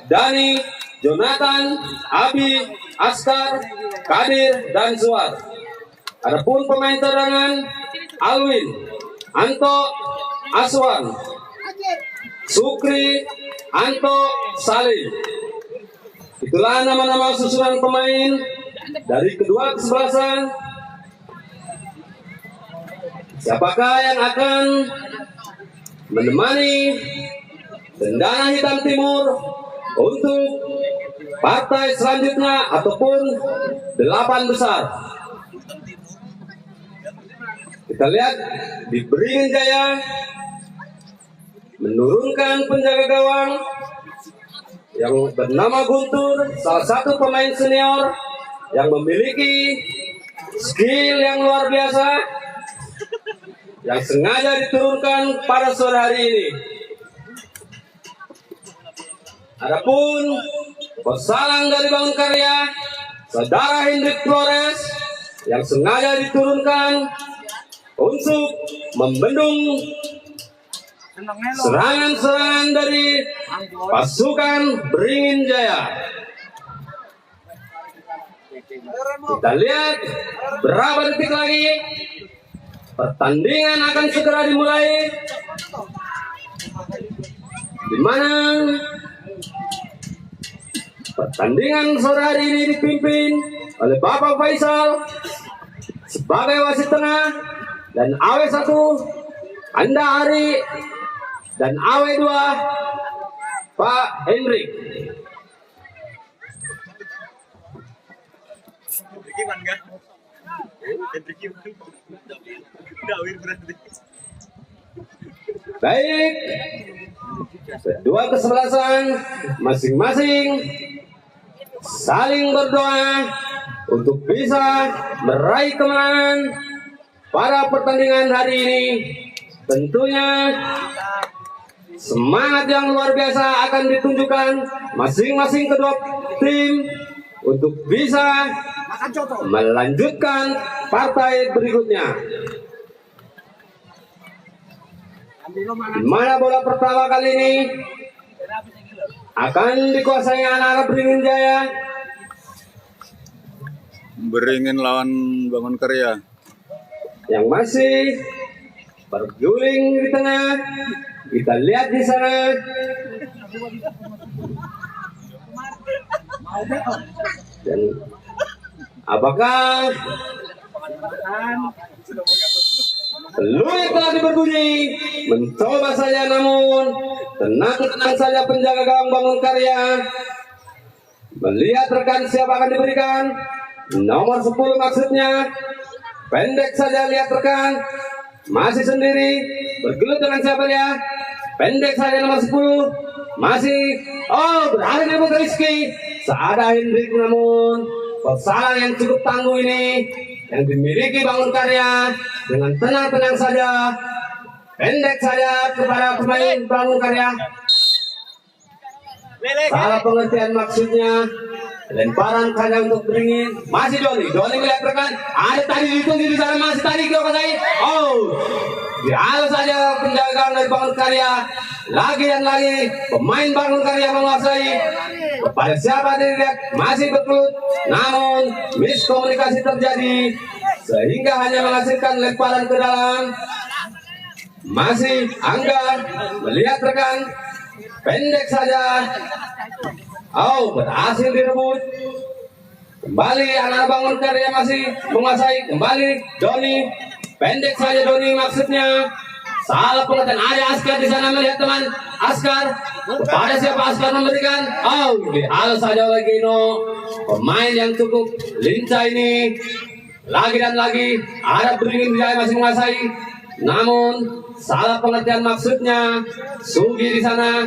Dani, Jonathan, Abi, Askar, Kadir, dan Suar. Adapun pemain cadangan Alwin, Anto, Aswan, Sukri, Anto, Salim. Itulah nama-nama susunan pemain dari kedua kesebelasan. Siapakah yang akan menemani Cendana Hitam Timur untuk partai selanjutnya ataupun 8 besar? Kita lihat di Beringin Jaya menurunkan penjaga gawang yang bernama Guntur, salah satu pemain senior yang memiliki skill yang luar biasa yang sengaja diturunkan pada sore hari ini. Adapun pesalang dari Bangun Karya, saudara Hendrik Flores yang sengaja diturunkan untuk membendung serangan-serangan dari pasukan Beringin Jaya. Kita lihat berapa detik lagi pertandingan akan segera dimulai, di mana pertandingan sore hari ini dipimpin oleh Bapak Faisal sebagai wasit tengah dan AW1 Anda Hari dan AW2 Pak Hendrik. Baik, kedua kesebelasan masing-masing saling berdoa untuk bisa meraih kemenangan pada pertandingan hari ini. Tentunya semangat yang luar biasa akan ditunjukkan masing-masing kedua tim untuk bisa melanjutkan partai berikutnya. Di mana bola pertama kali ini akan dikuasai anak-anak Beringin Jaya. Beringin lawan Bangun Karya Yang masih berguling di tengah. Kita lihat di sana. Dan apakah peluit telah berbunyi? Mencoba saja, namun tenang-tenang saja penjaga gawang Bangun Karya. Melihat rekan siapa akan diberikan. Nomor 10 maksudnya. Pendek saja, lihat rekan. Masih sendiri. Bergelut dengan siapa dia? Pendek saja nomor 10. Masih. Oh, berhasil direbut Rizky. Seada Hendrik, namun pesalang yang cukup tangguh ini yang dimiliki Bangun Karya dengan tenang-tenang saja, pendek saja kepada pemain Bangun Karya. Salah pengertian maksudnya, lemparan saja untuk Beringin. Masih Doni melihat rekan, ada tadi ditunggu di sana, masih tadi kau kasih. Oh, dihalau saja penjaga dari Bangun Karya. Lagi dan lagi pemain Bangun Karya menguasai. Kepada siapa dilihat masih berkelut, namun miskomunikasi terjadi sehingga hanya menghasilkan lemparan ke dalam. Masih Angga melihat rekan, pendek saja. Oh, berhasil direbut. Kembali anak Bangun Karya masih menguasai. Kembali Doni, pendek saja Doni maksudnya. Salah pengertian, ada Askar di sana melihat teman. Askar, kepada siapa Askar memberikan? Oh, dihalau saja oleh Gino. Pemain yang cukup lincah ini. Lagi dan lagi ada Beringin Jaya masih menguasai. Namun salah pengertian maksudnya. Sugi di sana.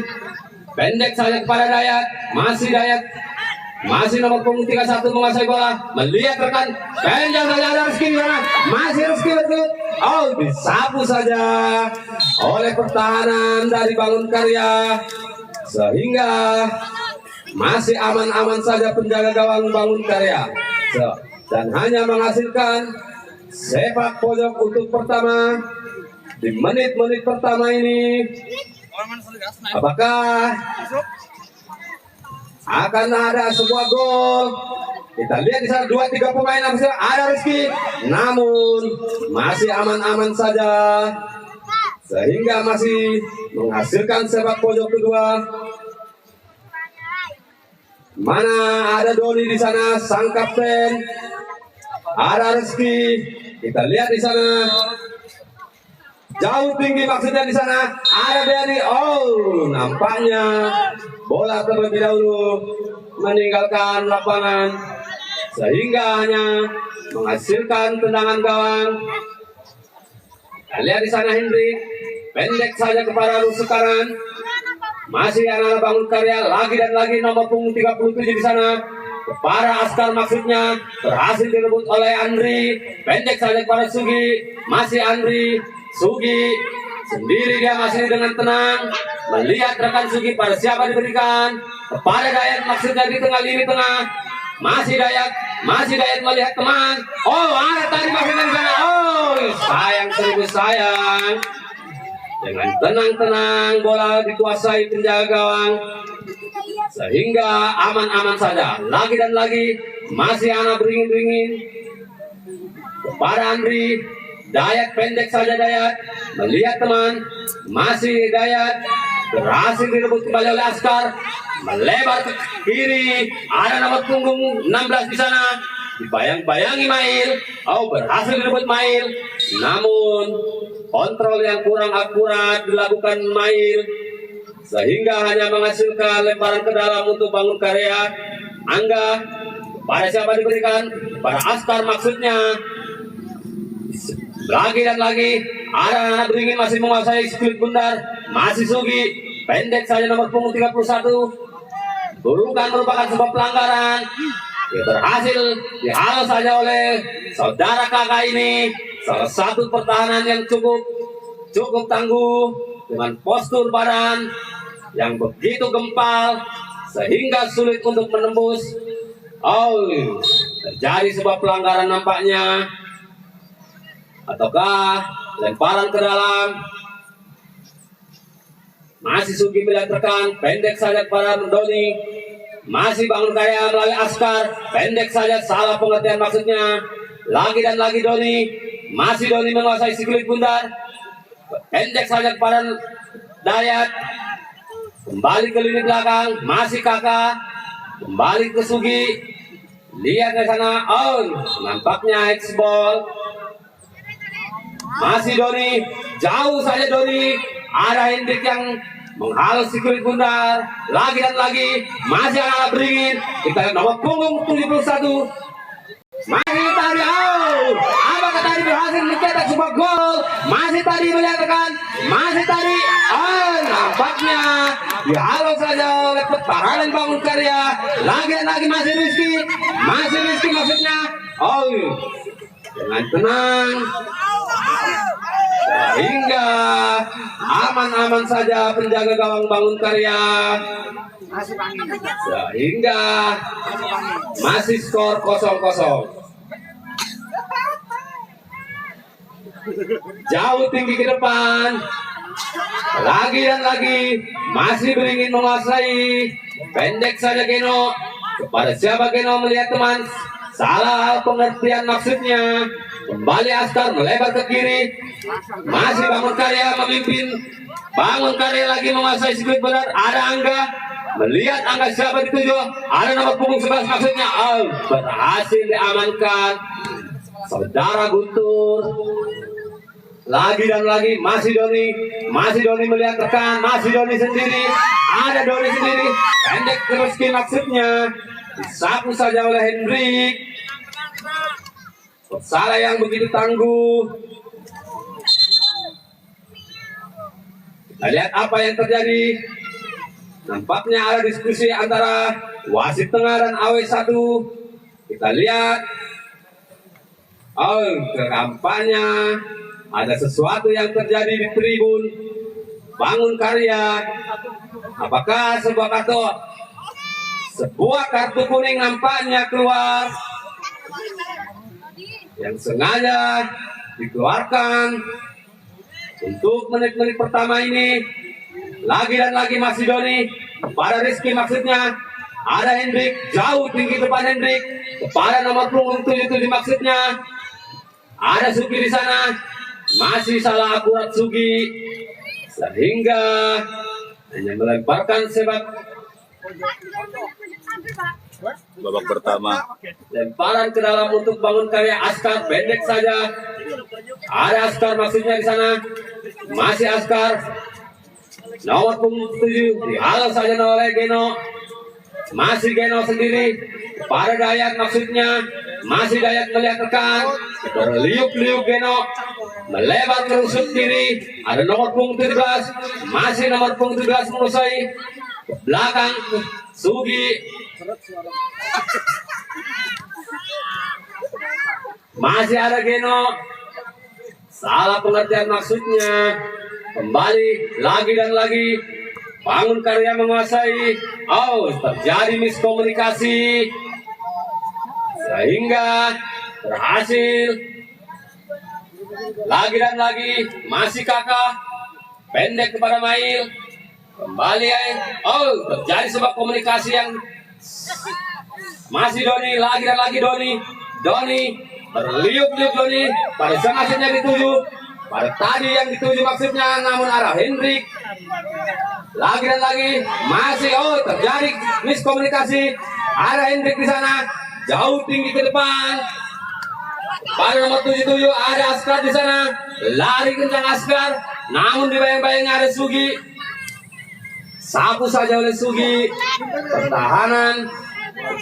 Pendek saja kepada Dayat. Masih Dayat. Masih nomor punggung 31 menguasai bola. Melihat rekan. Panjang saja ada Rizky di sana. Masih Rizky bergelut. Oh, disapu saja oleh pertahanan dari Bangun Karya. Sehingga masih aman-aman saja penjaga gawang Bangun Karya. Dan hanya menghasilkan sepak pojok untuk pertama di menit-menit pertama ini. Apakah akan ada sebuah gol. Kita lihat di sana 2-3 pemain ada Rizky, namun masih aman-aman saja sehingga masih menghasilkan sepak pojok kedua. Mana ada Doni di sana, sang kapten. Ada Rizky. Kita lihat di sana. Jauh tinggi maksudnya di sana. Ada Berry. Oh, nampaknya bola terlebih dahulu meninggalkan lapangan sehingga hanya menghasilkan tendangan gawang. Kita lihat di sana Hendrik. Pendek saja kepada Rusukaran. Masih anak Bangun Karya lagi dan lagi nomor punggung 37 di sana. Kepada Askar maksudnya berhasil direbut oleh Andri. Pendek saja kepada Sugi. Masih Andri. Sugi sendiri dia masih dengan tenang melihat rekan Sugi pada siapa diberikan. Kepada Dayat maksudnya di tengah lini tengah. Masih Dayat melihat teman. Oh, ada tadi maksudnya di sana. Oh, sayang seribu sayang. Dengan tenang-tenang bola dikuasai penjaga gawang sehingga aman-aman saja. Lagi dan lagi masih anak beringin-beringin kepada Andri. Dayat pendek saja Dayat melihat teman. Masih Dayat berhasil direbut kembali oleh Askar, melebar ke kiri. Ada nomor punggung 16 di sana. Dibayang-bayangi Mail. Oh, berhasil direbut Mail. Namun kontrol yang kurang akurat dilakukan Mail sehingga hanya menghasilkan lemparan ke dalam untuk Bangun Karya. Angga pada siapa diberikan? Pada Askar maksudnya. Lagi dan lagi ada anak beringin masih menguasai split bundar. Masih Sugi pendek saja nomor punggung 31. Bukan merupakan sebuah pelanggaran. Dia berhasil dihalau saja oleh saudara kakak ini. Salah satu pertahanan yang cukup tangguh dengan postur badan yang begitu gempal sehingga sulit untuk menembus. Oh, terjadi sebuah pelanggaran nampaknya. Ataukah lemparan ke dalam? Masih Sugi melihat rekan, pendek saja kepada Doni. Masih Bangun Karya melalui Askar, pendek saja, salah pengertian maksudnya. Lagi dan lagi Doni. Masih Doni menguasai si kulit bundar. Pendek saja kepada Dayat. Kembali ke lini belakang. Masih Kakak. Kembali ke Sugi. Lihat ke sana. Oh, nampaknya X-ball. Masih Doni. Jauh saja Doni. Ada Hendrik yang menghalau si kulit bundar. Lagi dan lagi. Masih anak beringin. Kita lihat nomor punggung 71. Masih tadi, oh, apakah tadi berhasil mencetak sebuah gol? Masih tadi menyatakan, masih tadi, oh, nampaknya dihalau saja oleh pertahanan Bangun Karya. Lagi dan lagi masih Rizky maksudnya, oh, dengan tenang, sehingga aman-aman saja penjaga gawang Bangun Karya. Sehingga masih skor 0-0. Jauh tinggi ke depan. Lagi dan lagi masih beringin menguasai. Pendek saja Geno. Kepada siapa Geno melihat teman? Salah pengertian maksudnya. Kembali Askar melebar ke kiri. Masih Bangun Karya memimpin. Bangun Karya lagi menguasai sekuit berat. Ada Angga. Melihat Angga siapa dituju. Ada nomor punggung 11 maksudnya. Oh, berhasil diamankan saudara Guntur. Lagi dan lagi masih Doni melihat rekan. Masih Doni sendiri. Ada Doni sendiri. Pendek ke Rizky maksudnya. Disapu saja oleh Hendrik. Salah yang begitu tangguh. Kita lihat apa yang terjadi. Nampaknya ada diskusi antara wasit tengah dan AW1. Kita lihat. Oh, kampanye. Ada sesuatu yang terjadi di tribun Bangun Karya. Apakah sebuah kartu kuning nampaknya keluar yang sengaja dikeluarkan untuk menit-menit pertama ini. Lagi dan lagi masih Doni pada Rizky maksudnya. Ada Hendrik, jauh tinggi depan Hendrik. Kepala nomor punggung 77 maksudnya. Ada Sugi di sana. Masih salah akurat Sugi. Sehingga hanya melemparkan sepak. Babak pertama. Lemparan ke dalam untuk bangun karya Askar, pendek saja. Ada Askar maksudnya di sana. Masih Askar. Nomor punggung 7 dihalau saja oleh Geno. Masih Geno sendiri. Pada Dayat maksudnya. Masih Dayat melihat rekan. Berliuk-liuk Geno. Melebar ke rusuk kiri. Ada nomor punggung 17. Masih nomor punggung 17 menguasai. Belakang Sugi. Masih ada Geno. Salah pengertian maksudnya. Kembali lagi dan lagi. Bangun karya menguasai. Oh, terjadi miskomunikasi. Sehingga berhasil. Lagi dan lagi. Masih Kakak. Pendek kepada Mail. Kembali. Oh, terjadi sebuah komunikasi yang masih Doni. Lagi dan lagi Doni. Doni. Berliuk-liuk Doni. Pada maksudnya dituju. Pada tadi yang dituju maksudnya. Namun arah Hendrik. Lagi dan lagi masih terjadi miskomunikasi. Ada Hendrik di sana, jauh tinggi ke depan. Pada nomor 77 ada Askar di sana, lari kencang Askar. Namun di bayang-bayang ada Sugi. Sapu saja oleh Sugi. Pertahanan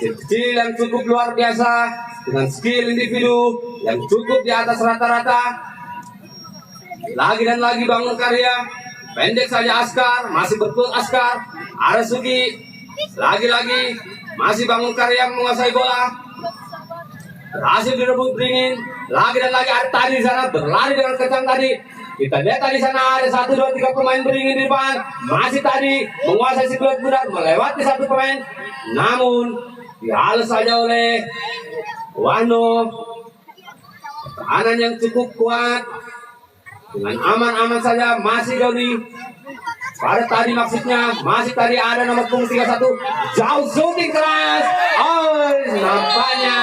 kecil yang cukup luar biasa dengan skill individu yang cukup di atas rata-rata. Lagi dan lagi bangun karya. Pendek saja Askar, masih betul Askar. Ada Sugi. Lagi-lagi masih bangun karya menguasai bola. Berhasil direbut beringin. Lagi dan lagi ada tadi di sana berlari dengan kencang tadi. Kita lihat tadi sana ada 1, 2, 3 pemain beringin di depan. Masih tadi menguasai si kulit budak melewati satu pemain. Namun dihalau saja oleh Wano. Pertahanan yang cukup kuat. Dengan aman-aman saja masih Doni. Pada tadi maksudnya masih tadi ada nomor punggung 31. Jauh shooting keras. Oh, nampaknya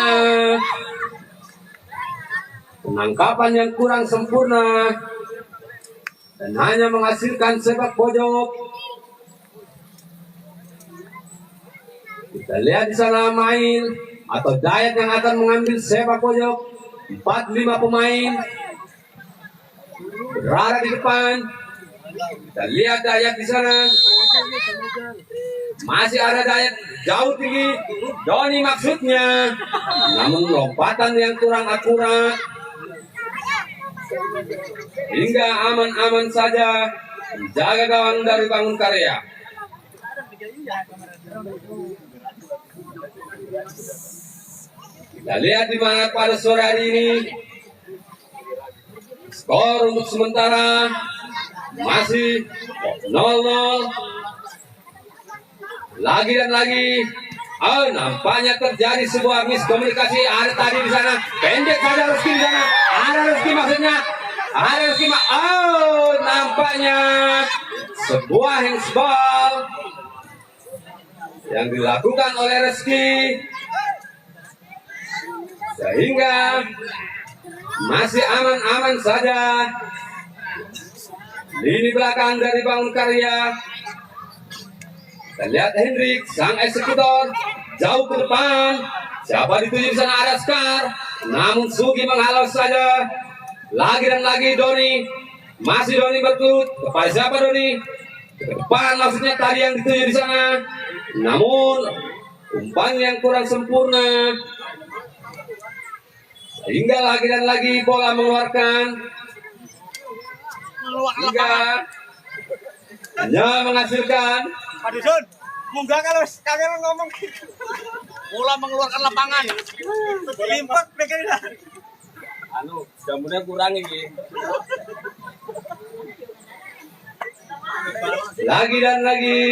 penangkapan yang kurang sempurna dan hanya menghasilkan sepak pojok. Kita lihat di sana main atau Dayat yang akan mengambil sepak pojok. 4-5 pemain berada di depan. Kita lihat Dayat di sana. Masih ada Dayat jauh tinggi. Doni maksudnya. Namun lompatan yang kurang akurat. Hingga aman-aman saja menjaga gawang dari bangun karya. Kita lihat di mana pada sore hari ini. Skor untuk sementara masih 0-0. Lagi dan lagi. Oh, nampaknya terjadi sebuah miskomunikasi. Ada tadi di sana. Pendek saja Rizky di sana. Ada Rizky maksudnya. Ada Rizky. Oh, nampaknya sebuah handsball yang dilakukan oleh Rizky. Sehingga masih aman-aman saja. Lini belakang dari bangun karya. Kita lihat Hendrik, sang eksekutor, jauh ke depan. Siapa dituju di sana ada Askar. Namun Sugi menghalau saja. Lagi dan lagi Doni. Masih Doni berturut. Kepada siapa Doni? Ke depan maksudnya tadi yang dituju di sana. Namun umpan yang kurang sempurna. Sehingga lagi dan lagi bola mengeluarkan. Hingga hanya menghasilkan. Pak Dusun, munggah kalau kalian ngomong bola mengeluarkan lapangan. Limpak pikirnya. Jamurnya kurang ini. Lagi dan lagi.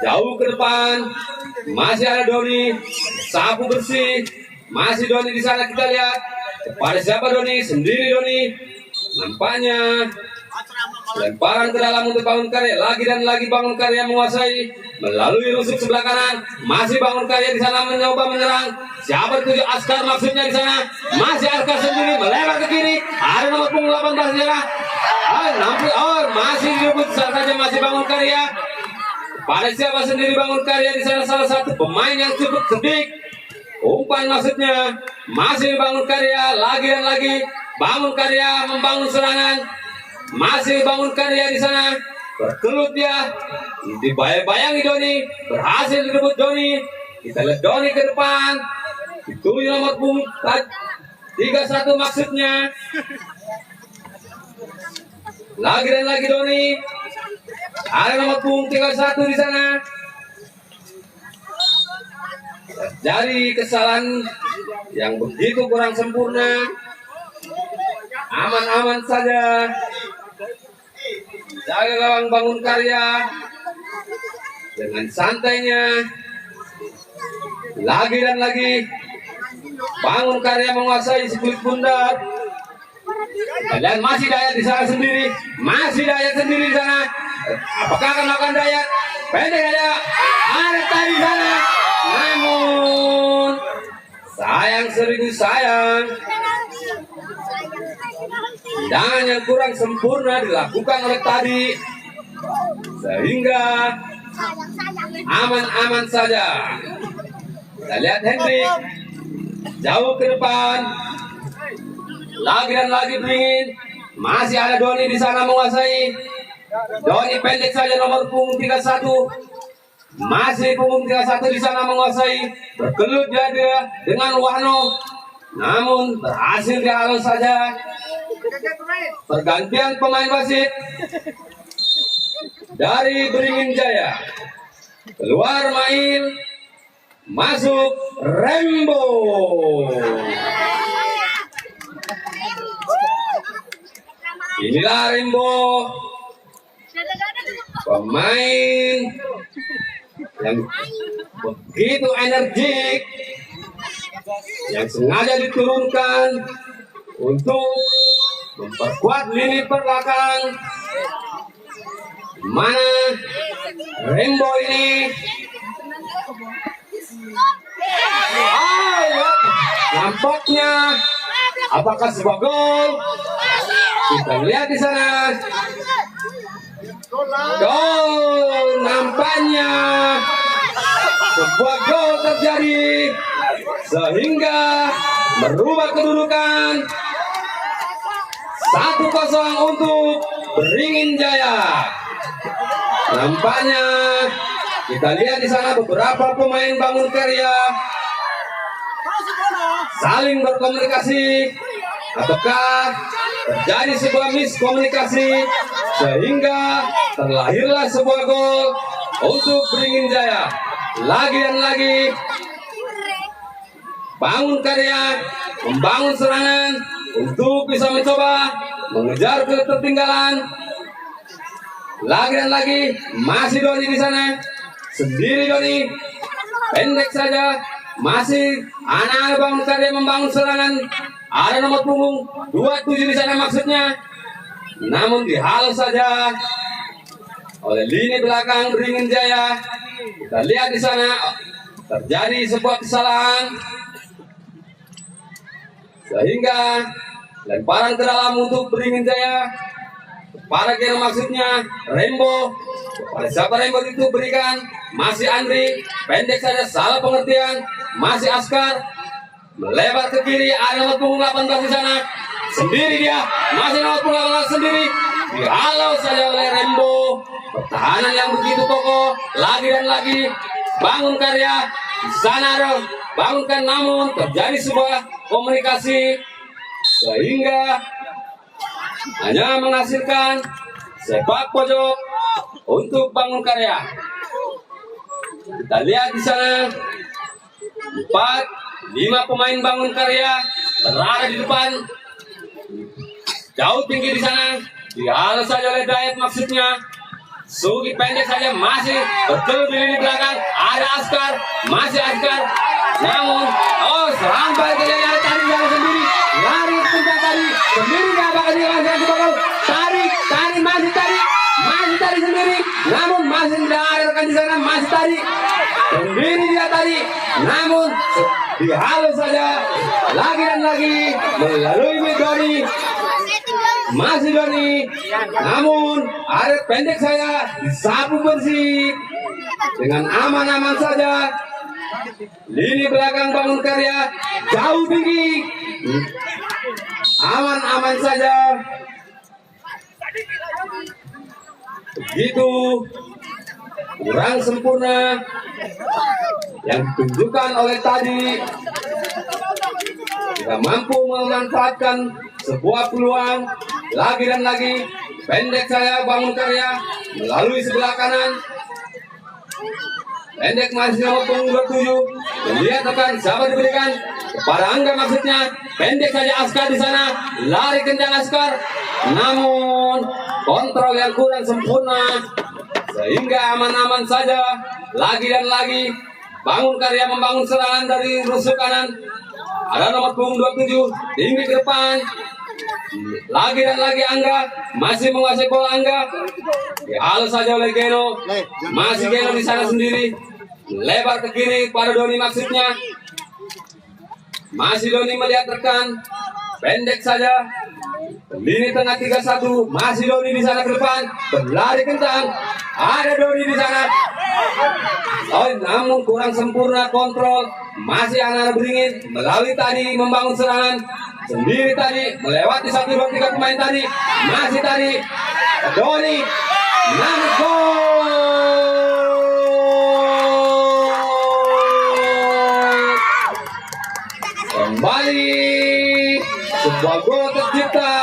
Jauh ke depan. Masih ada Doni. Sapu bersih. Masih Doni di sana kita lihat. Kepada siapa Doni? Sendiri Doni. Nampaknya Lemparan ke dalam untuk Bangun Karya, lagi dan lagi Bangun Karya menguasai melalui rusuk sebelah kanan. Masih Bangun Karya di sana mencoba menyerang. Siapa tujuh Askar maksudnya di sana? Masih Askar sendiri melebar ke kiri. Ada nomor punggung 18 jarak. Masih direbut saja masih Bangun Karya. Pada siapa sendiri Bangun Karya di sana salah satu pemain yang cukup cerdik. Umpan maksudnya masih Bangun Karya lagi dan lagi Bangun Karya membangun serangan. Masih Bangun Karya di sana berkelut dia dibayang-bayangi Doni, berhasil direbut Doni. Kita lihat Doni ke depan, itu nomor punggung 31 maksudnya. Lagi dan lagi Doni, ada nomor punggung 31 di sana. Dari kesalahan yang begitu kurang sempurna, aman-aman saja. Jaga gawang Bangun Karya dengan santainya. Lagi dan lagi Bangun Karya menguasai sekulit pundak. Dan masih Dayat di sana sendiri, masih Dayat sendiri di sana. Apakah akan melakukan Dayat? Pendek aja, ada tadi sana. Namun sayang seribu sayang. Tendangan yang kurang sempurna dilakukan oleh tadi, sehingga aman-aman saja. Kita lihat Hendrik jauh ke depan, lagi dan lagi beringin. Masih ada Doni di sana menguasai. Doni pendek saja nomor punggung 31. Masih punggung 31 di sana menguasai. Berkelut dia dengan Wahno, namun berhasil dihalau saja. Pergantian pemain wasit dari Beringin Jaya. Keluar Mail, masuk Rembo. Inilah Rembo, pemain yang begitu energik, yang sengaja diturunkan untuk memperkuat lini belakang. Mana Rembo ini? Nampaknya apakah sebuah gol? Kita lihat di sana. Gol, nampaknya sebuah gol terjadi sehingga merubah kedudukan 1-0 untuk Beringin Jaya. Nampaknya kita lihat di sana beberapa pemain Bangun Karya saling berkomunikasi, ataukah terjadi sebuah miskomunikasi sehingga terlahirlah sebuah gol untuk Beringin Jaya. Lagi dan lagi Bangun Karya membangun serangan untuk bisa mencoba mengejar ketertinggalan. Lagi dan lagi masih Doni di sana, sendiri Doni, pendek saja. Masih anak-anak Bangun Karya membangun serangan. Ada nomor punggung 27 di sana maksudnya, namun dihalau saja oleh lini belakang Beringin Jaya. Kita lihat di sana terjadi sebuah kesalahan sehingga lemparan ke dalam untuk Beringin Jaya. Para kira maksudnya Rembo. Pada siapa Rembo itu berikan? Masih Andri, pendek saja, salah pengertian. Masih Askar, melebar ke kiri. Ada nomor punggung 18 di sana, sendiri dia. Masih nomor punggung 18 sendiri, dihalau saja oleh Rembo. Pertahanan yang begitu kokoh. Lagi dan lagi Bangun Karya di sana ada bangunkan, namun terjadi sebuah komunikasi sehingga hanya menghasilkan sepak pojok untuk Bangun Karya. Kita lihat di sana 4-5 pemain Bangun Karya berada di depan, jauh tinggi di sana, dihalau saja oleh Dayat maksudnya. Sugi pendek saja, masih berkelut di lini belakang. Ada Askar, masih Askar, namun sampai ke Jaya tadi jalan sendiri, lari ke tadi sendiri nggak bakal dilakukan bakal tarik masih tarik sendiri, namun masih tidak ada rekan di sana, masih tarik sendiri dia tadi, namun dihalus saja lagi dan lagi melalui Doni, masih Doni, namun ada pendek saya disapu bersih dengan aman-aman saja. Lini belakang Bangun Karya jauh tinggi, aman-aman saja. Begitu kurang sempurna yang ditunjukkan oleh tadi, kita mampu memanfaatkan sebuah peluang lagi dan lagi. Pendek saya Bangun Karya melalui sebelah kanan. Pendek masih nomor punggung 27. Melihat rekan siapa diberikan kepada Angga maksudnya. Pendek saja Askar di sana. Lari kencang Askar. Namun kontrol yang kurang sempurna sehingga aman-aman saja. Lagi dan lagi Bangun Karya membangun serangan dari rusuk kanan. Ada nomor punggung 27 tinggi ke depan. Lagi dan lagi Angga masih menguasai bola. Angga dihalus saja oleh Geno. Masih Geno di sana sendiri, lebar ke kiri pada Doni maksudnya. Masih Doni melihat rekan, pendek saja. Lini tengah 31, masih Doni di sana ke depan, berlari kencang. Ada Doni di sana. Oh, namun kurang sempurna kontrol. Masih anak-anak beringin melalui tadi membangun serangan sendiri tadi, melewati 1, 2, 3 pemain tadi. Masih tadi Doni, namun gol. Kembali sebuah gol tercipta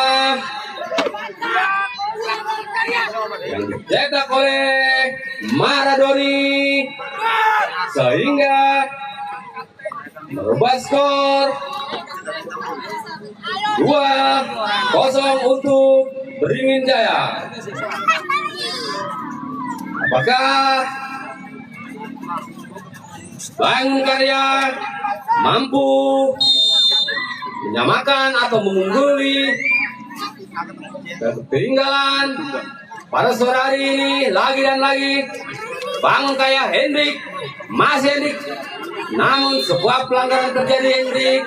yang dicetak oleh Maradoni sehingga merubah skor 2-0 untuk Beringin Jaya. Apakah Bangun Karya mampu menyamakan atau mengungguli ketinggalan pada sore hari ini? Lagi dan lagi Bangun Karya Hendrik, masih Hendrik, namun sebuah pelanggaran terjadi Hendrik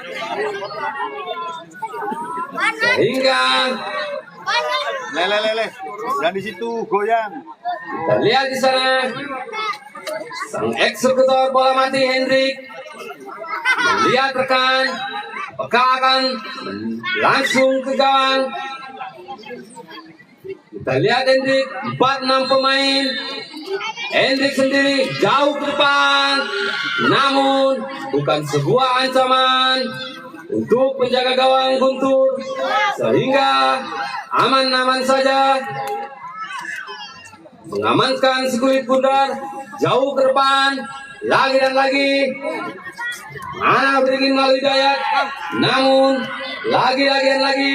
sehingga Lele, dan di situ goyang. kita lihat di sana sang eksekutor bola mati Hendrik melihat rekan apakah akan langsung ke gawang. Kita lihat Hendrik 4-6 pemain. Hendrik sendiri jauh ke depan, namun bukan sebuah ancaman untuk penjaga gawang Guntur sehingga aman-aman saja mengamankan sekulit Bundar jauh ke depan. Lagi dan lagi mana Beringin melalui Dayat, namun lagi dan lagi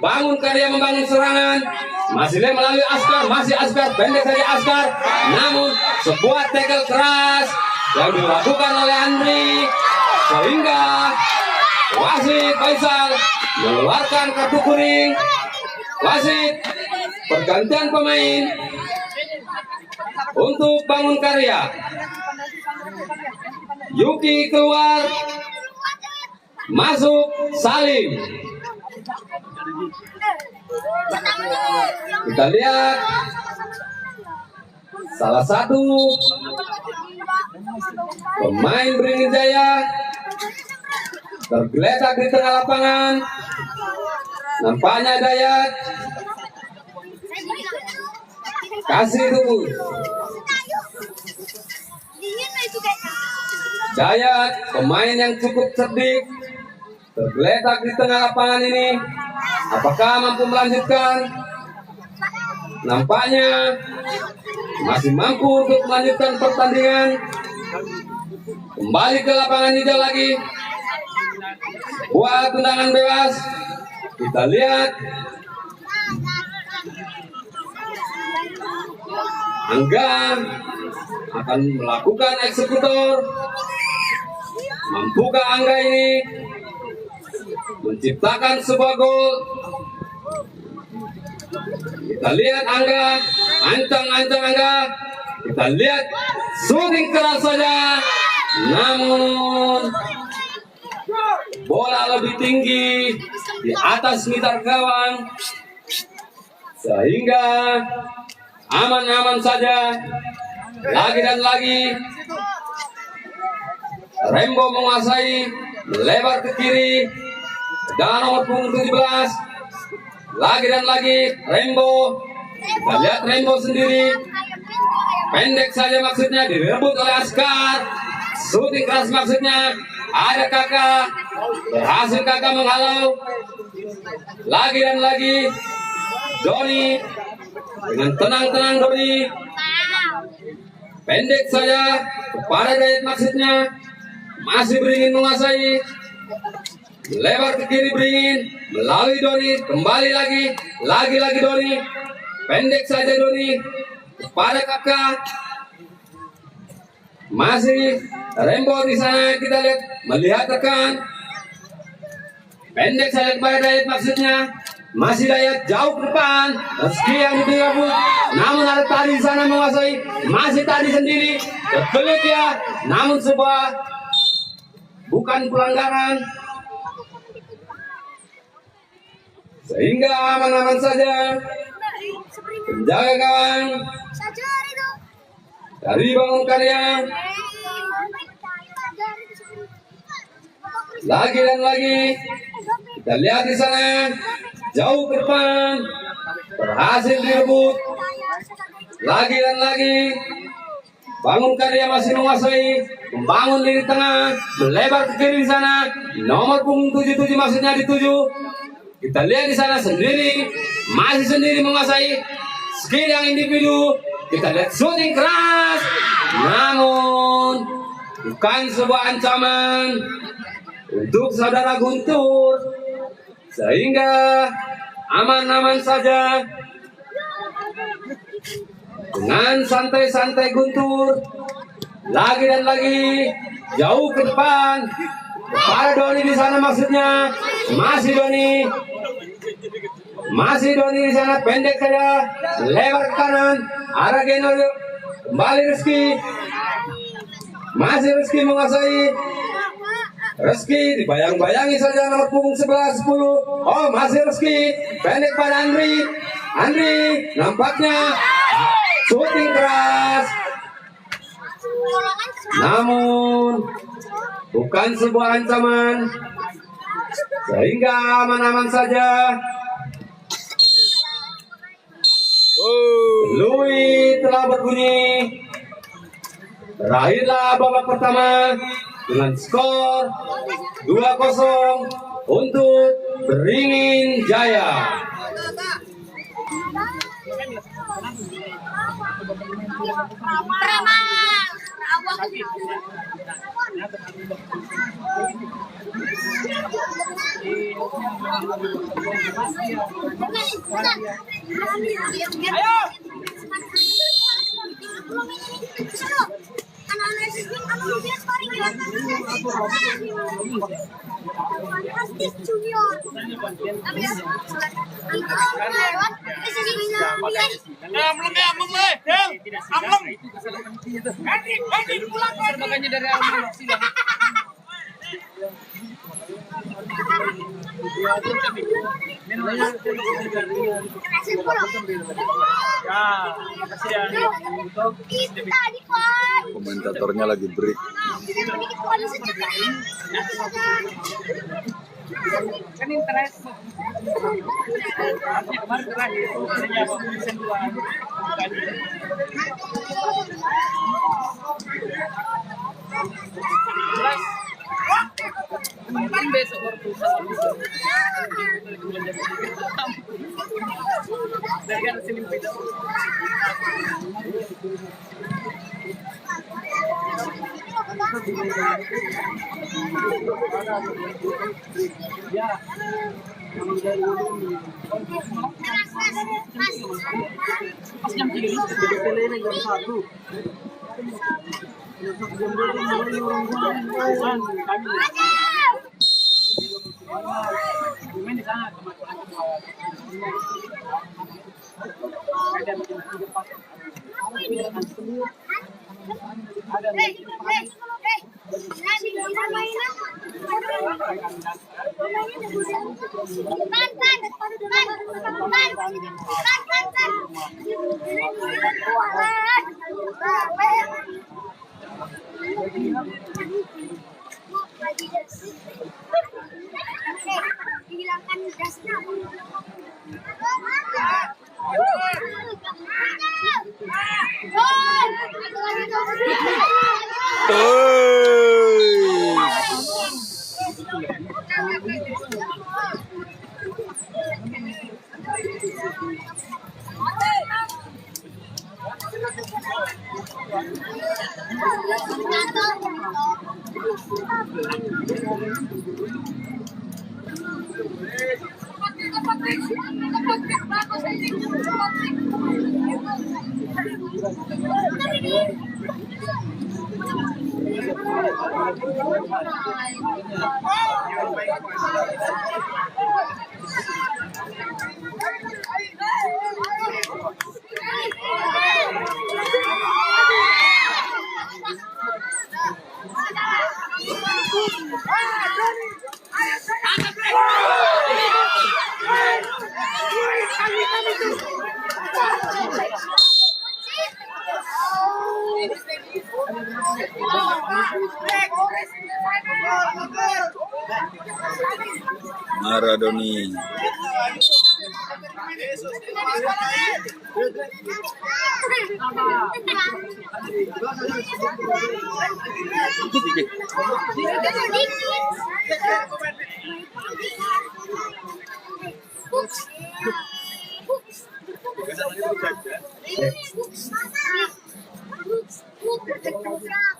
Bangun Karya membangun serangan. Masih melalui Askar, masih Askar, pendek saja Askar, namun sebuah tackle keras yang dilakukan oleh Andri sehingga wasit Faisal mengeluarkan kartu kuning. Wasit pergantian pemain untuk Bangun Karya. Yuki keluar, masuk Salim. Kita lihat salah satu pemain Beringin Jaya tergeletak di tengah lapangan. Nampaknya Dayat kasih dulu. Dayat pemain yang cukup cerdik tergeletak di tengah lapangan ini. Apakah mampu melanjutkan? Nampaknya masih mampu untuk melanjutkan pertandingan. Kembali ke lapangan hijau lagi. Buat tendangan bebas. Kita lihat Angga akan melakukan eksekutor. Mampukah Angga ini menciptakan sebuah gol. Kita lihat Angga, ancang Angga. Kita lihat shooting keras saja, namun bola lebih tinggi di atas mitar gawang, sehingga aman-aman saja. Lagi dan lagi Rembo menguasai, melebar ke kiri dengan nomor punggung 17. Lagi dan lagi Rembo, kita lihat Rembo sendiri, pendek saja maksudnya, direbut oleh Askar. Shooting keras maksudnya, ada Kakak, berhasil Kakak menghalau. Lagi dan lagi Doni, dengan tenang Doni, pendek saja kepada Dayat maksudnya, masih beringin menguasai, lebar ke kiri beringin, melalui Doni, kembali lagi Doni, pendek saja Doni kepada Kakak, masih Rembo di sana. Kita lihat, melihat rekan, pendek saja kepada Dayat maksudnya, masih Dayat jauh ke depan, meski yang direbut, namun ada Tadi di sana menguasai, masih Tadi sendiri, terkelit ya, namun sebuah bukan pelanggaran, sehingga aman-aman saja. Penjaga gawang dari Bangun Karya, lagi dan lagi kita lihat di sana, jauh ke depan, berhasil direbut. Lagi dan lagi Bangun Karya masih menguasai, membangun lini tengah, melebar ke kiri di sana, nomor punggung 77 maksudnya di 7. Kita lihat di sana sendiri, masih sendiri menguasai, skill yang individu. Kita lihat shooting keras, namun bukan sebuah ancaman untuk saudara Guntur, sehingga aman-aman saja. Dengan santai-santai Guntur, lagi dan lagi jauh ke depan kepada Doni di sana maksudnya, masih Doni di sana, pendek saja, lebar ke kanan, arah Genor, kembali Rizky, masih Rizky menguasai. Rizky dibayang-bayangi saja nomor punggung 11, 10. Oh, masih Rizky, pendek pada Andri, nampaknya shooting keras, namun bukan sebuah ancaman, sehingga aman-aman saja. Louis telah berbunyi. Berakhirlah babak pertama dengan skor 2-0 untuk Beringin Jaya. Komentatornya lagi break. Kan internet kemarin terakhir season 2 mungkin besok baru dari kan Senin beda. Ya. Pas jam 3 jam 1. Hilangkan gasnya. Maradoni.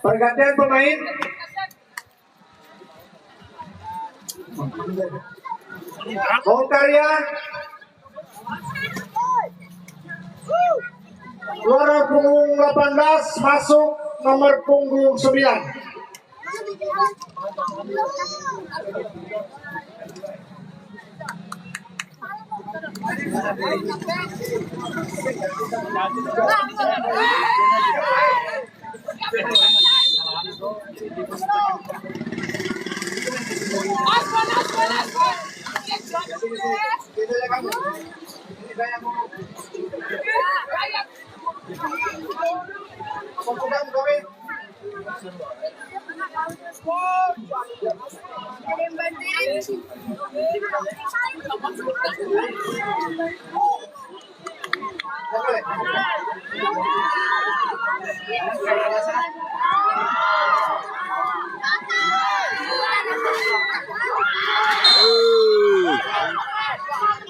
Pergantian pemain. Bongkarya keluar punggung 18 masuk nomor punggung 9.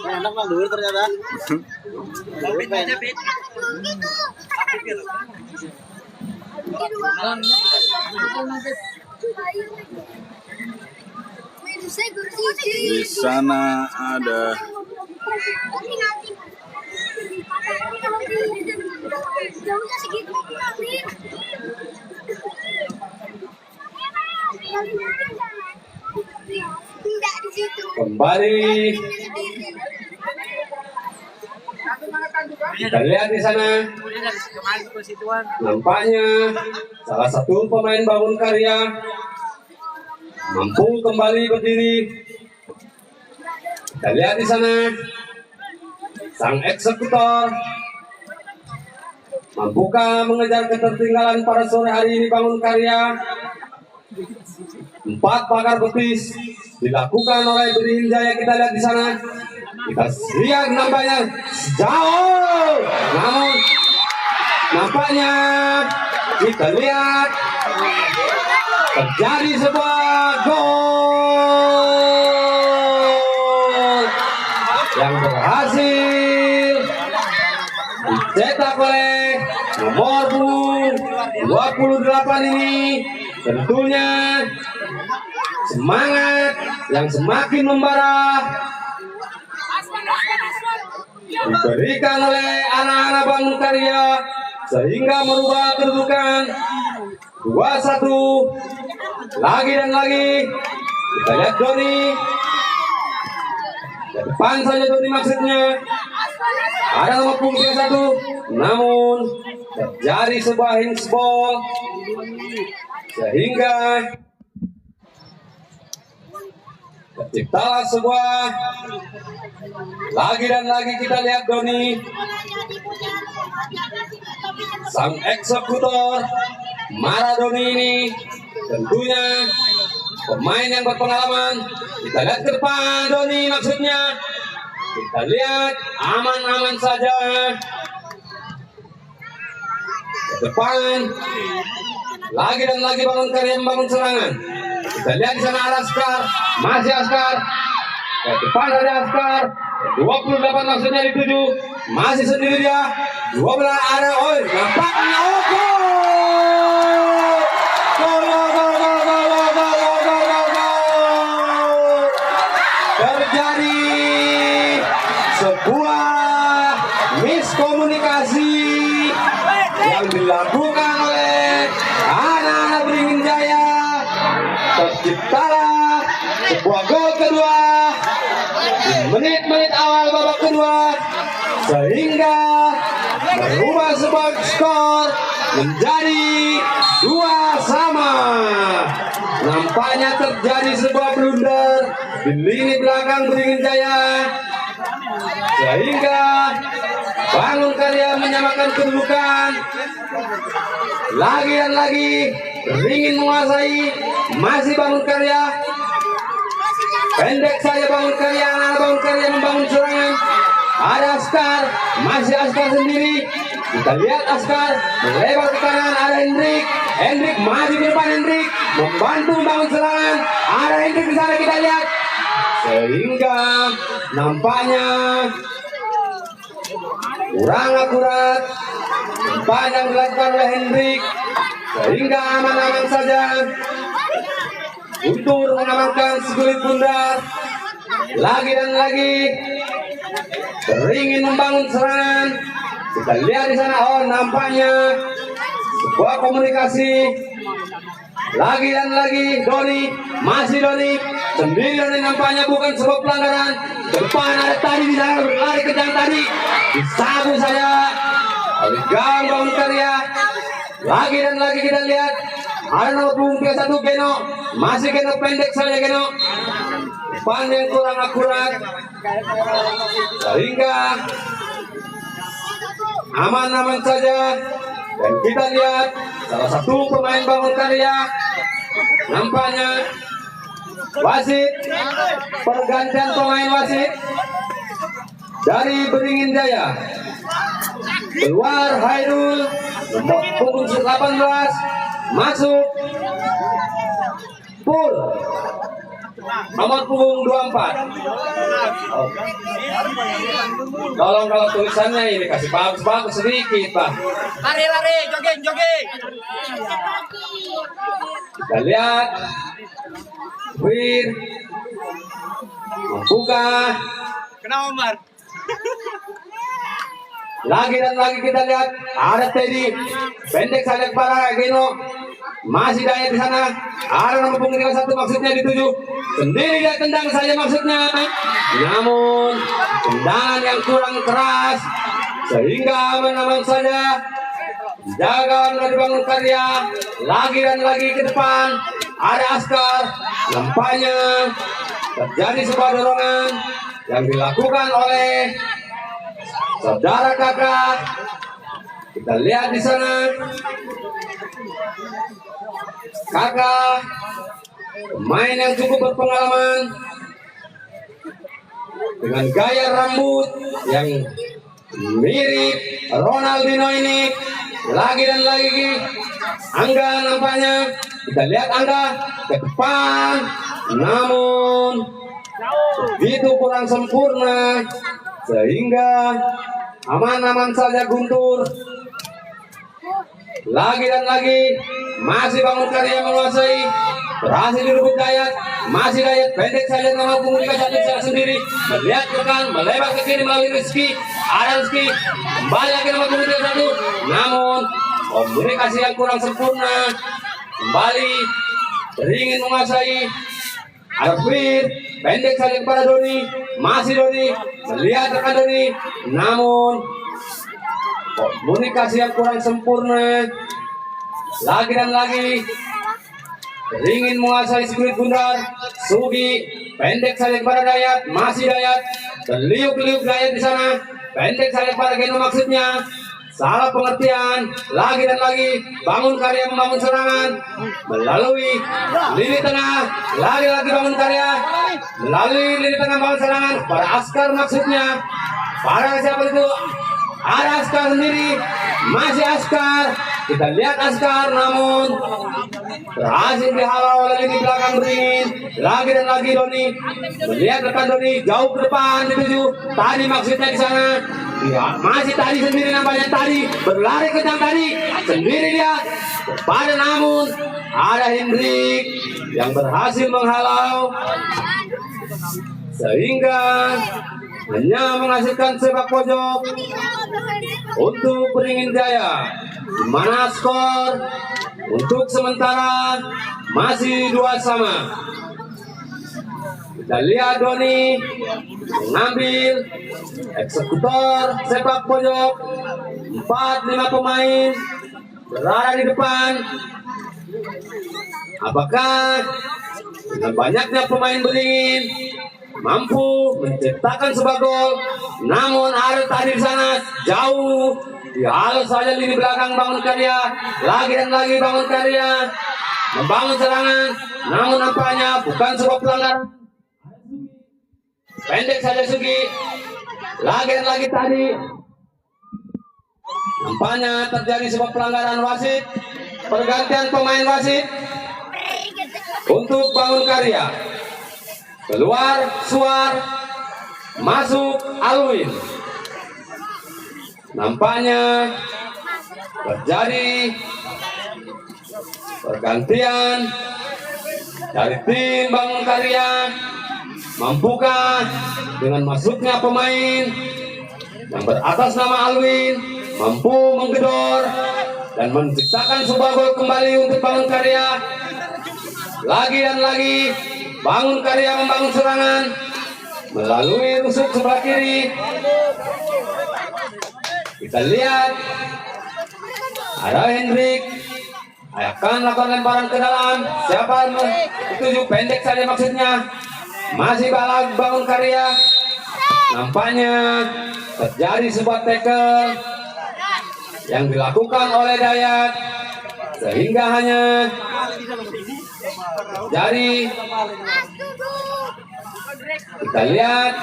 Enak lah dulu ternyata. Di sana ada Kembali kita lihat di sana, nampaknya salah satu pemain Bangun Karya mampu kembali berdiri. Kita lihat di sana, sang eksekutor mampukah mengejar ketertinggalan pada sore hari ini Bangun Karya? 4 pagar betis dilakukan oleh Beringin Jaya. Kita lihat di sana, kita lihat nampaknya jauh, namun nampaknya kita lihat terjadi sebuah gol yang berhasil dicetak oleh nomor 28 ini. Tentunya semangat yang semakin membara diberikan oleh anak-anak Bangun Karya sehingga merubah kedudukan 2-1 lagi dan lagi. Kita lihat Doni Ke depan saja Doni maksudnya. Ada nomor punggung 1, namun terjadi sebuah handsball sehingga terciptalah sebuah lagi dan lagi kita lihat Doni sang eksekutor Maradoni ini tentunya pemain yang berpengalaman. Kita lihat ke depan Doni maksudnya. Kita lihat aman-aman saja ke depan. Lagi dan lagi bangun karya membangun serangan. Kita lihat di sana ada Askar, masih Askar. Ke depan ada Askar. 28 maksudnya dituju, masih sendiri dia. 12 ada, oi, nampaknya gol. Terjadi sebuah miskomunikasi yang dilakukan oleh anak-anak Beringin Jaya. Terciptalah sebuah gol kedua di menit-menit awal babak kedua sehingga merubah sebuah skor menjadi 2-2. Nampaknya terjadi sebuah blunder di lini belakang Beringin Jaya sehingga Bangun Karya menyamakan kedudukan. Lagi dan lagi Beringin menguasai, masih Bangun Karya. Pendek saja Bangun Karya, anak Bangun Karya membangun serangan. Ada Askar, masih Askar sendiri. Kita lihat Askar melebar ke kanan, ada Hendrik. Hendrik maju ke depan, Hendrik membantu membangun serangan. Ada Hendrik di sana kita lihat. Sehingga nampaknya kurang akurat umpan yang dilakukan oleh Hendrik. Sehingga aman-aman saja Guntur mengamankan segulit bundar. Lagi dan lagi Beringin membangun serangan. Kita lihat di sana, oh nampaknya sebuah komunikasi. Lagi dan lagi Doni, masih Doni sendiri. Doni nampaknya bukan sebuah pelanggaran. Ke depan ada tadi di sana berlari kencang tadi, disabu saja oleh gawang Bangun Karya. Lagi dan lagi kita lihat ada nomor punggung 31 Geno, masih Geno pendek saja Geno. Depan yang kurang akurat sehingga aman-aman saja. Dan kita lihat salah satu pemain Bangun Karya nampaknya wasit, pergantian pemain wasit dari Beringin Jaya. Keluar Hairul nomor punggung 18, masuk Pul nomor punggung 24. Oh. Tolong kalau tulisannya ini kasih bagus-bagus sedikit Pak. Lari, jogging. Kita lihat Wir membuka. Kenapa Mar? Lagi dan lagi kita lihat ada Teddy pendek saja para Geno, masih Dayat di sana. Ada nomor punggung 31 maksudnya dituju sendiri, dia tendang saja maksudnya, namun tendangan yang kurang keras sehingga aman-aman saja jagawan dari Bangun Karya. Lagi dan lagi ke depan ada Askar, nampaknya terjadi sebuah dorongan yang dilakukan oleh saudara kakak. Kita lihat di sana kakak, pemain yang cukup berpengalaman dengan gaya rambut yang mirip Ronaldinho ini. Lagi dan lagi Angga nampaknya. Kita lihat Angga ke depan, namun itu kurang sempurna sehingga aman-aman saja Guntur. Lagi dan lagi masih Bangun Karya menguasai, berhasil direbut Dayat, masih Dayat pendek saja nomor punggung 31 sendiri, melihat ke kanan, melebar ke kiri melalui Rizky. Ada Rizky kembali lagi nomor punggung 31, namun komunikasi yang kurang sempurna. Kembali Beringin menguasai, Ada free, pendek saja kepada Doni, masih Doni, melihat rekan Doni, namun komunikasi yang kurang sempurna, lagi dan lagi, ingin menguasai sirkuit bundar, Sugi, pendek saja kepada Dayat, masih Dayat, terliuk-liuk Dayat di sana, pendek saja kepada Geno maksudnya, salah pengertian, lagi dan lagi, Bangun Karya membangun serangan, melalui lini tengah, lagi-lagi Bangun Karya, melalui lini tengah bangun serangan, pada Askar maksudnya, para siapa itu? Ada Askar sendiri, masih Askar, kita lihat Askar, namun berhasil dihalau oleh lini belakang beringin, lagi dan lagi Doni, melihat rekan Doni jauh ke depan dituju, tadi maksudnya di sana. Ya, masih tadi sendiri nampaknya tadi berlari kencang tadi sendiri dia pada namun ada Hendrik yang berhasil menghalau sehingga hanya menghasilkan sepak pojok untuk Beringin Jaya, di mana skor untuk sementara masih 2-2. Kita lihat Doni mengambil eksekutor sepak pojok, 4-5 pemain berada di depan. Apakah dengan banyaknya pemain Beringin mampu menciptakan sebuah gol? Namun ada tadi di sana jauh dihalau saja lini belakang Bangun Karya, lagi dan lagi Bangun Karya membangun serangan, namun nampaknya bukan sebuah pelanggaran. Pendek saja Sugi, lagi dan lagi tadi nampaknya terjadi sebuah pelanggaran wasit, pergantian pemain wasit untuk Bangun Karya. Keluar Suar, masuk Alwin. Nampaknya terjadi pergantian dari tim Bangun Karya. Mampukah dengan masuknya pemain yang beratas nama Alwin mampu menggedor dan menciptakan sebuah gol kembali untuk Bangun Karya? Lagi dan lagi Bangun Karya membangun serangan melalui rusuk sebelah kiri. Kita lihat ada Hendrik akan lakukan lemparan ke dalam. Siapa dituju pendek saja maksudnya. Masih balak Bangun Karya. Nampaknya terjadi sebuah tackle yang dilakukan oleh Dayat sehingga hanya jadi kita lihat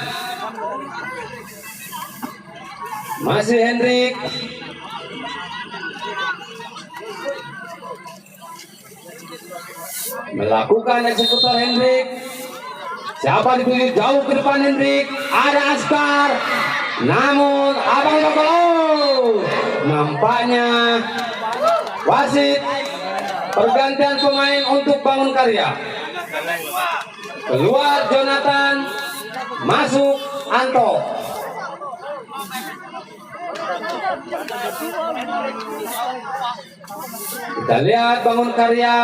masih Hendrik melakukan eksekutor Hendrik. Siapa dituju jauh ke depan Hendrik? Ada Askar. Namun Abang Tokolo nampaknya wasit pergantian pemain untuk Bangun Karya. Keluar Jonathan, masuk Anto. Kita lihat Bangun Karya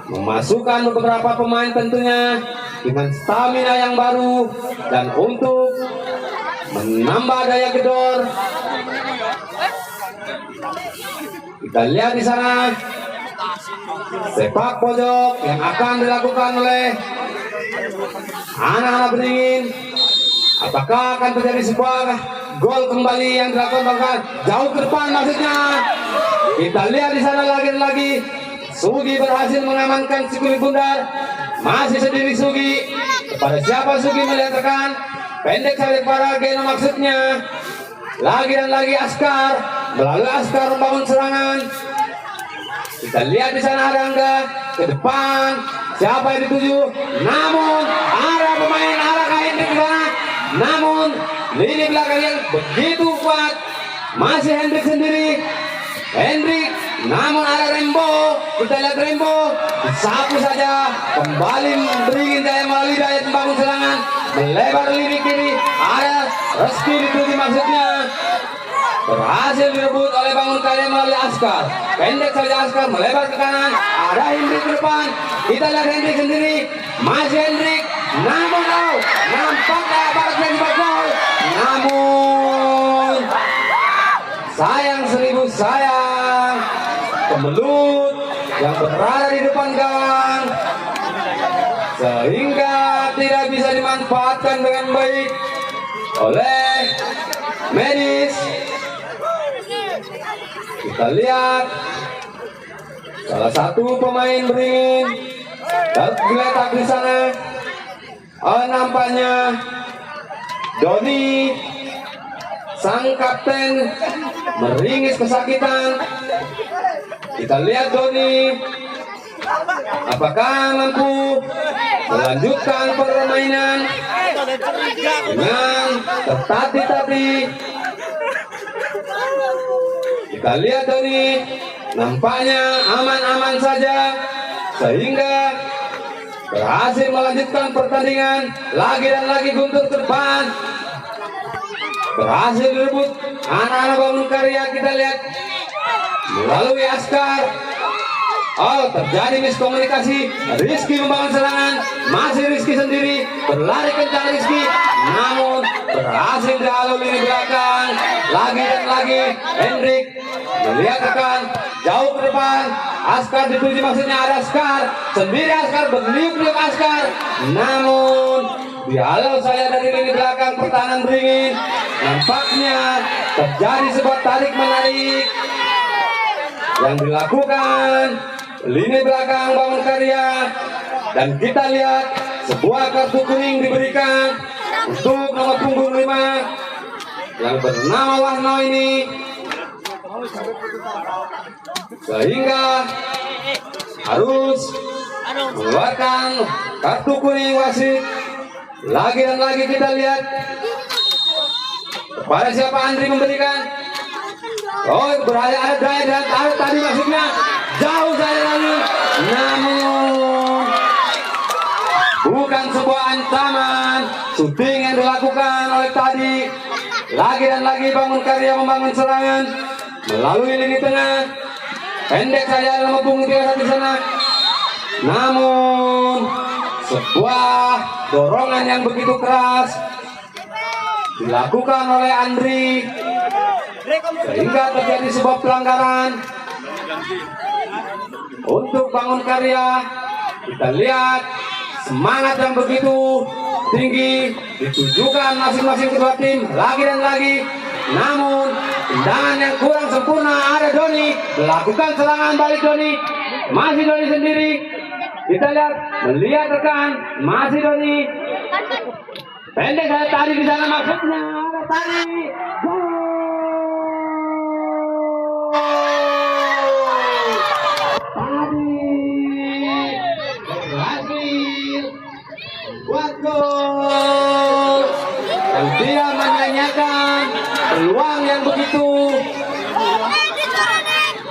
memasukkan beberapa pemain tentunya dengan stamina yang baru dan untuk menambah daya gedor. Kita lihat di sana sepak pojok yang akan dilakukan oleh anak-anak Beringin. Apakah akan terjadi sebuah gol kembali yang dilakukan jauh ke depan maksudnya? Kita lihat di sana lagi. Sugi berhasil mengamankan sirkuit bundar. Masih sendiri Sugi. Kepada siapa Sugi melihat rekan? Pendek saja para Geno maksudnya. Lagi dan lagi Askar. Melalui Askar membangun serangan. Kita lihat di sana ada Angga ke depan. Siapa yang dituju? Namun ada pemain arah kain di sana. Namun lini belakang yang begitu kuat. Masih Hendrik sendiri. Hendrik, namun ada Rembo. Kita lihat Rembo disapu saja. Kembali Beringin Jaya melalui daya membangun serangan. Melebar lini kiri. Ada Reski dituju maksudnya. berhasil direbut oleh Bangun Karya melalui Askar. Pendek saja Askar melebar ke kanan, ada Hendrik ke depan. Kita lihat Hendrik sendiri, masih Hendrik, namun nampaknya baratnya di gol. Namun sayang seribu sayang, kemelut yang berada di depan gawang sehingga tidak bisa dimanfaatkan dengan baik oleh medis. Kita lihat salah satu pemain beringin tergeletak di sana. Nampaknya Doni sang kapten meringis kesakitan. Kita lihat Doni apakah mampu melanjutkan permainan dengan tertatih-tatih. Kita lihat Doni nampaknya aman-aman saja sehingga berhasil melanjutkan pertandingan. Lagi dan lagi guntur ke depan, berhasil direbut anak-anak Bangun Karya. Kita lihat melalui Askar. Terjadi miskomunikasi. Rizky membangun serangan, masih Rizky sendiri, berlari kencang Rizky, namun berhasil dihalau lini belakang. Lagi dan lagi Hendrik melihat rekan jauh ke depan. Askar dituju, maksudnya ada Askar sendiri. Askar berliuk-liuk Askar, namun dihalau saya dari lini belakang pertahanan beringin. Nampaknya terjadi sebuah tarik menarik yang dilakukan lini belakang Bangun Karya, dan kita lihat sebuah kartu kuning diberikan untuk nomor punggung 5 yang bernama Warno ini, sehingga harus mengeluarkan kartu kuning wasit. Lagi dan lagi kita lihat kepada siapa Andri memberikan. Berada ada Daya dan ada tadi maksudnya jauh saya lagi, namun bukan sebuah ancaman. Syuting yang dilakukan oleh tadi. Lagi dan lagi Bangun Karya membangun serangan melalui lini tengah. Pendek saja dalam punggung 31 di sana, namun sebuah dorongan yang begitu keras dilakukan oleh Andri sehingga terjadi sebuah pelanggaran untuk Bangun Karya. Kita lihat semangat yang begitu tinggi ditujukan masing-masing kedua tim lagi dan lagi, namun tendangan yang kurang sempurna. Ada Doni melakukan serangan balik. Doni, masih Doni sendiri. Kita lihat melihat rekan, masih Doni. Pendek saya tadi di sana, maksudnya ada tadi. Buat gol dan dia menyanyikan peluang yang begitu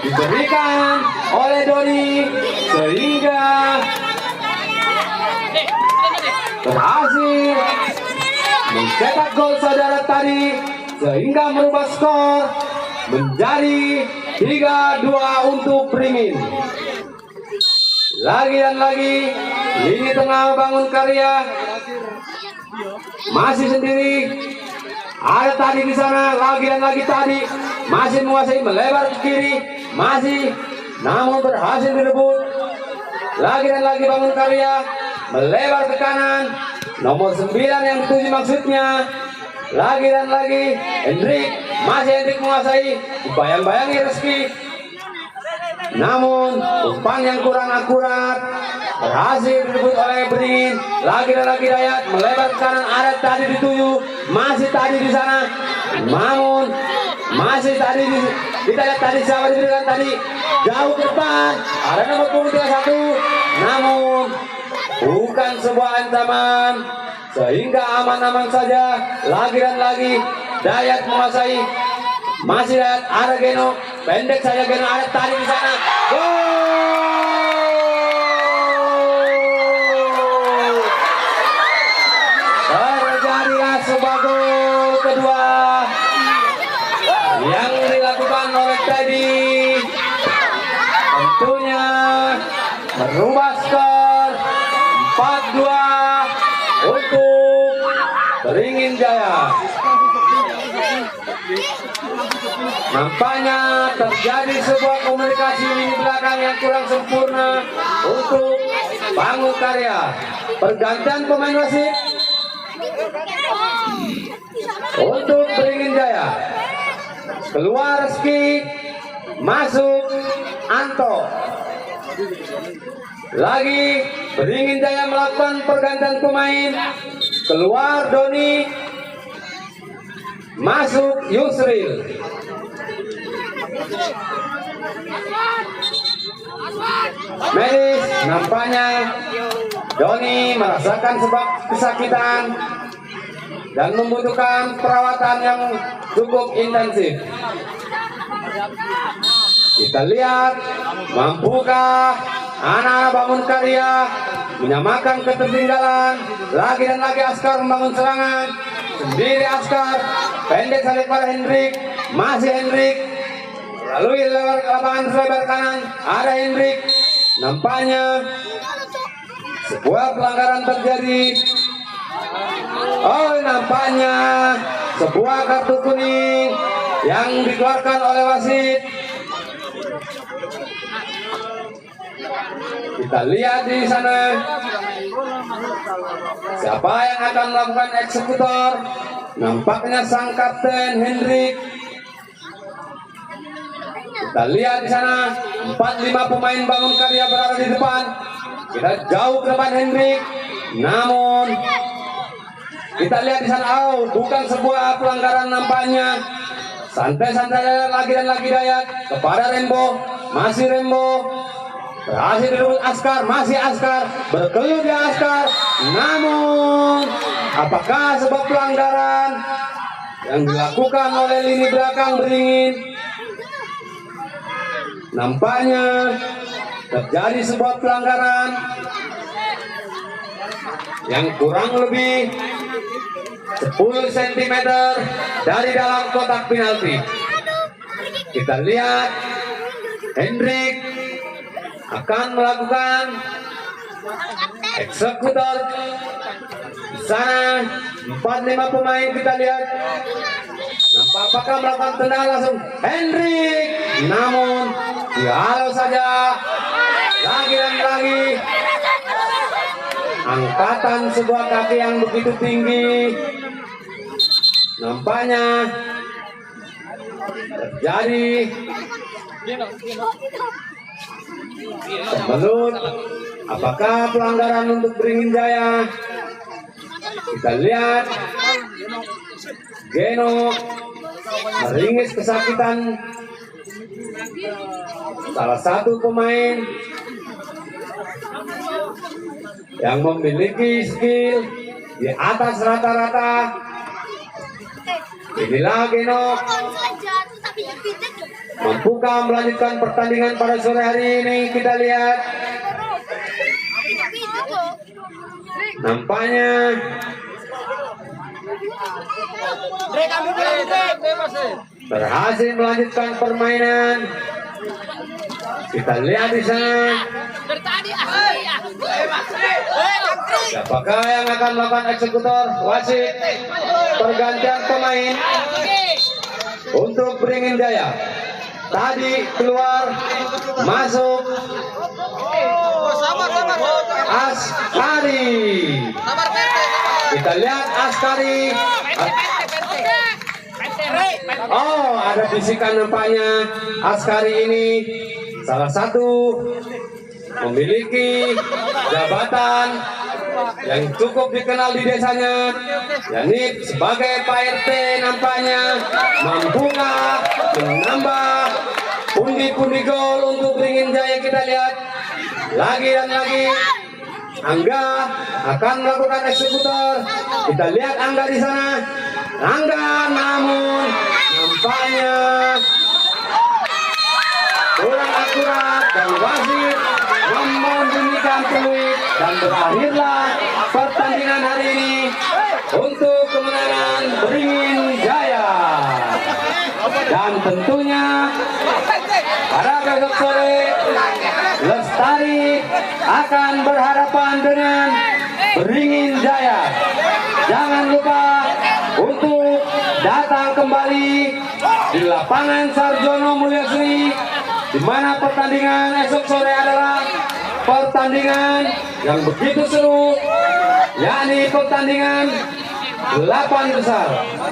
diberikan oleh Doni sehingga berhasil mencetak gol saudara tadi sehingga merubah skor menjadi 3-2 untuk Beringin. Lagi dan lagi lini tengah Bangun Karya masih sendiri. Ada tadi di sana, lagi dan lagi tadi masih menguasai, melebar ke kiri, masih namun berhasil direbut. Lagi dan lagi Bangun Karya melebar ke kanan, nomor 9 yang dituju maksudnya. Lagi dan lagi Hendrik, masih Hendrik menguasai, bayang-bayangi Rizky, namun umpan yang kurang akurat berhasil direbut oleh Beringin. Lagi dan lagi Dayat melebar ke kanan, ada tadi dituju, masih tadi di sana, namun masih tadi kita lihat tadi siapa diberikan tadi jauh ke depan, ada nomor punggung 31, namun bukan sebuah ancaman sehingga aman-aman saja. Lagi dan lagi Dayat menguasai, masih Dayat, ada Geno, pendek saja Geno, ada tadi di sana. Terjadilah sebuah gol kedua yang Waktunya merubah skor 4-2 untuk Beringin Jaya. Nampaknya terjadi sebuah komunikasi lini belakang yang kurang sempurna untuk Bangun Karya. Pergantian pemain wasit untuk Beringin Jaya. Keluar Rizky, masuk Anto. Lagi Beringin Jaya melakukan pergantian pemain. Keluar Doni, masuk Yusril. Medis, nampaknya Doni merasakan sebab kesakitan dan membutuhkan perawatan yang cukup intensif. Kita lihat mampukah anak Bangun Karya menyamakan ketertinggalan. Lagi dan lagi Askar membangun serangan. Sendiri Askar, pendek salib pada Hendrik, masih Hendrik. Lalu lewat lapangan selebar kanan, ada Hendrik. Nampaknya sebuah pelanggaran terjadi. Oh, nampaknya sebuah kartu kuning yang dikeluarkan oleh wasit. Kita lihat di sana siapa yang akan melakukan eksekutor. Nampaknya sang kapten Hendrik. Kita lihat di sana 4-5 pemain Bangun Karya berada di depan. Kita jauh ke depan Hendrik. Namun kita lihat di sana, oh, bukan sebuah pelanggaran nampaknya. Santai-santai lagi dan lagi Dayat kepada Rembo, masih Rembo. Berhasil direbut Askar, masih Askar, berkeluh di Askar. Namun apakah sebab pelanggaran yang dilakukan oleh lini belakang Beringin? Nampaknya terjadi sebuah pelanggaran yang kurang lebih 10 cm dari dalam kotak penalti. Kita lihat Hendrik akan melakukan eksekutor. Di sana 4-5 pemain kita lihat. Apakah melakukan tendangan langsung Hendrik? Namun dihalau saja. Lagi dan lagi angkatan sebuah kaki yang begitu tinggi. Nampaknya terjadi menurut apakah pelanggaran untuk Beringin Jaya? Kita lihat Geno meringis kesakitan salah satu pemain yang memiliki skill di atas rata-rata. Inilah Geno. Mampukah melanjutkan pertandingan pada sore hari ini? Kita lihat. Nampaknya berhasil melanjutkan permainan. Kita lihat di sana. Siapakah yang akan melakukan eksekutor? Wasit. Pergantian pemain untuk Beringin Jaya. Tadi keluar, masuk Askari. Kita lihat Askari. Oh, ada bisikan nampaknya. Askari ini salah satu memiliki jabatan yang cukup dikenal di desanya, yakni sebagai Pak RT. Nampaknya mampukah menambah pundi-pundi gol untuk Beringin Jaya. Kita lihat lagi dan lagi Angga akan melakukan eksekutor. Kita lihat Angga di sana. Angga, namun nampaknya kurang akurat dan wasit membunyikan peluit dan berakhirlah pertandingan hari ini untuk kemenangan Beringin Jaya. Dan Dan tentunya pada besok sore Lestari akan berhadapan dengan Beringin Jaya. Jangan lupa untuk datang kembali di lapangan Sarjono Mulyasri, di mana pertandingan esok sore adalah pertandingan yang begitu seru, yakni pertandingan 8 besar.